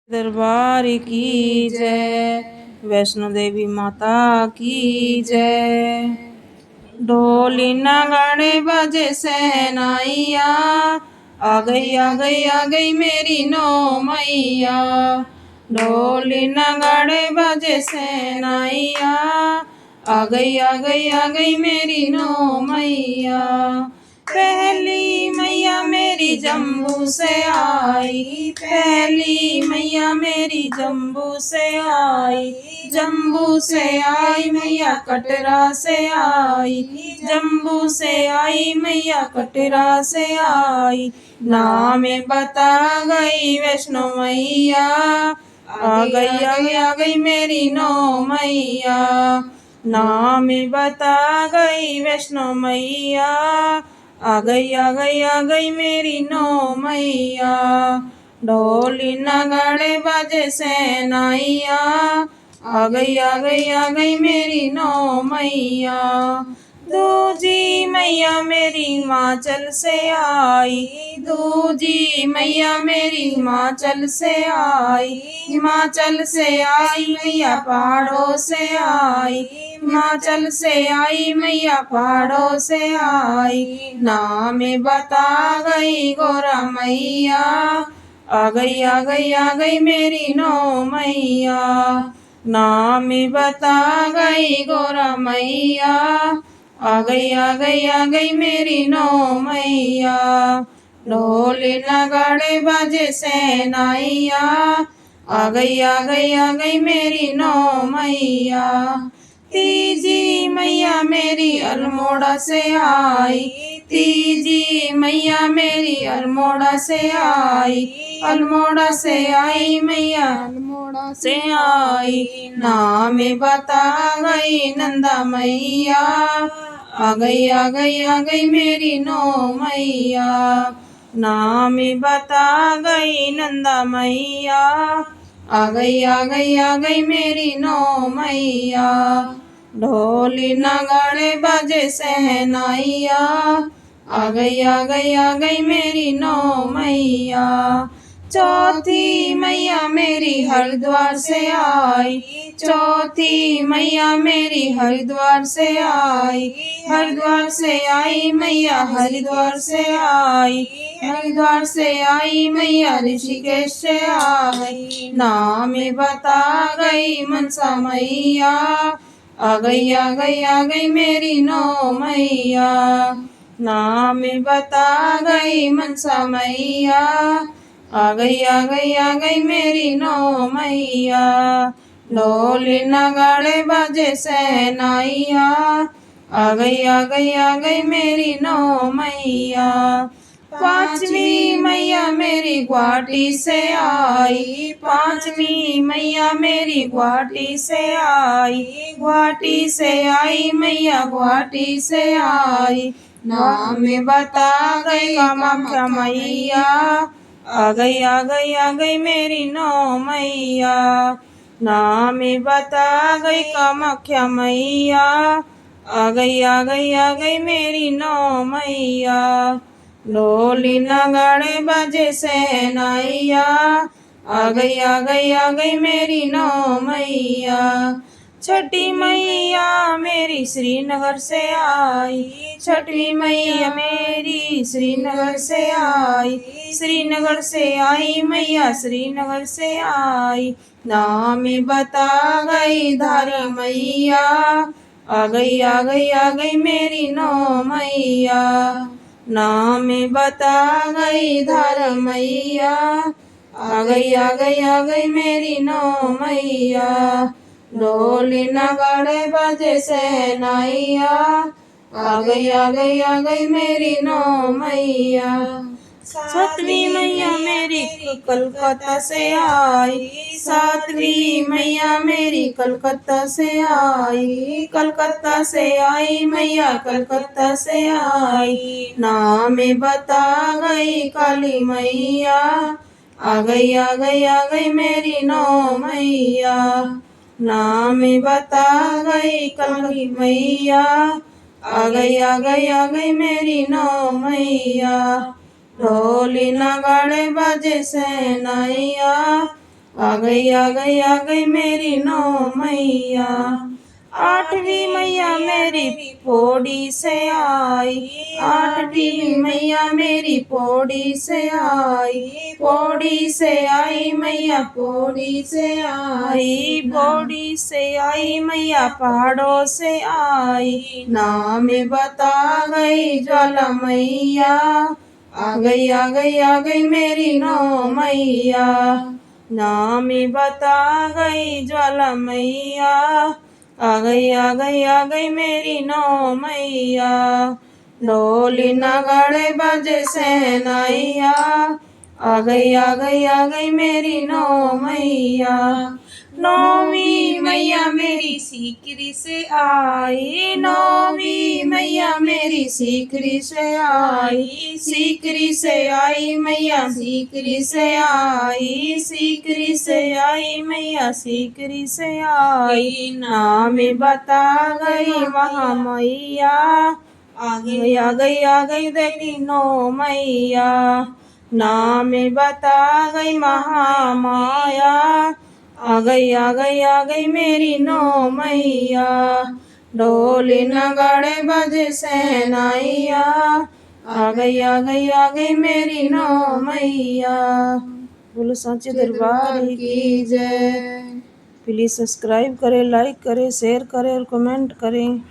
दरबार की जय, वैष्णो देवी माता की जय। ढोली नगाड़े बजे सहनाइया, आ गई मेरी नौ मैया। ढोली नगाड़े बजे सहनाइया, आ गई मेरी नौ मैया। पहली मैया मेरी जम्बू से आई, पहली मैया मेरी जम्बू से आई। जम्बू से आई मैया कटरा से आई, जम्बू से आई मैया कटरा से आई। नाम बता गई वैष्णो मैया, आ गई मेरी नौ मैया। नाम बता गई वैष्णो मैया, आ गई मेरी नौ मैया। ढोली नगाड़े बजे सहनाइया, आ गई मेरी नौ मैया। दूजी मैया मेरी हिमाचल से आई, दूजी मैया मेरी हिमाचल से आई। हिमाचल से आई मैया पहाड़ों से आई, हिमाचल से आई मैया पहाड़ों से आई। नाम बता गई गोरा मैया, आ गई मेरी नौ मैया। नाम बता गई गोरा मैया, आ गई मेरी नौ मैया। ढोली नगाड़े बजे सहनाइया, आ गई मेरी नौ मैया। तीजी मैया मेरी अल्मोड़ा से आई, तीजी मैया मेरी अल्मोड़ा से आई। अल्मोड़ा से आई मैया अल्मोड़ा से आई। नाम बता गई नंदा मैया, आ गई मेरी नौ मैया। नाम बता गई नंदा मैया, आ गई मेरी नौ मैया। ढोली नगाड़े बजे सहनाइया, आ गई मेरी नौ मैया। चौथी मैया मेरी हरिद्वार से आई, चौथी मैया मेरी हरिद्वार से आई। हरिद्वार से आई मैया हरिद्वार से आई, हरिद्वार से आई मैया ऋषिकेश से आई। नाम बता गई मनसा मैया, आ गई मेरी नौ मैया। नाम बता गई मनसा मैया, आ गई मेरी नौ मैया। ढोली नगाड़े बजे सहनाइया, आ गई मेरी नौ मैया। पांचवी मैया मेरी गुवाहाटी से आई, पांचवी मैया मेरी गुवाहाटी से आई। गुवाहाटी से आई मैया गुवाहाटी से आई। नाम बता गई कामाख्या मैया, आ गई मेरी नौ मैया। नाम बता गई कामाख्या मैया, आ गई मेरी नौ मैया। ढोली नगाड़े बजे सहनाइया, आ गई मेरी नौ मैया। छठी मैया मेरी श्रीनगर से आई, छठी मैया मेरी श्रीनगर से आई। श्रीनगर से आई मैया श्रीनगर से आई। नाम बता गई धारी मैया, आ गई मेरी नौ मैया। नाम बता गई धार मैया, आ गई मेरी नौ मैया। ढोली नगाड़े बजे सहनाइया, आ गई मेरी नौ मैया। सातवीं मैया मेरी कलकत्ता से आई, सातवीं मैया मेरी कलकत्ता से आई। कलकत्ता से आई मैया कलकत्ता से आई। नाम बता गई काली मैया, आ गई मेरी नौ मैया। नाम बता गई काली मैया, आ गई मेरी नौ मैया। ढोली नगाड़े बजे सहनाइया, आ गई मेरी नौ मैया। आठवीं मैया मेरी पौड़ी से आई, आठवीं मैया मेरी पौड़ी से आई, पौड़ी से आई मैया पौड़ी से आई, पौड़ी से आई मैया पहाड़ों से आई। नाम बता गई ज्वाला मैया, आ गई मेरी नौ मैया। नाम बता गई ज्वाला मैया, आ गई मेरी नौ मैया। ढोली नगाड़े बजे सहनाइया, आ गई मेरी नौ मैया। नौवीं मैया मेरी सीकरी से आई, नौवीं मैया मेरी सीकरी से आई, सीकरी से आई मैया सीकरी से आई, सीकरी से आई मैया सीकरी से आई। नाम बता गई महामैया, आ गई देखी नौ मैया। नाम बता गई महामाया, आ गई मेरी नौ मैया। ढोली नगाड़े बजे सहनाइया, आ गई मेरी नौ मैया। बोलो सांचे दरबार की जय। प्लीज़ सब्सक्राइब करें, लाइक करें, शेयर करें और कमेंट करें।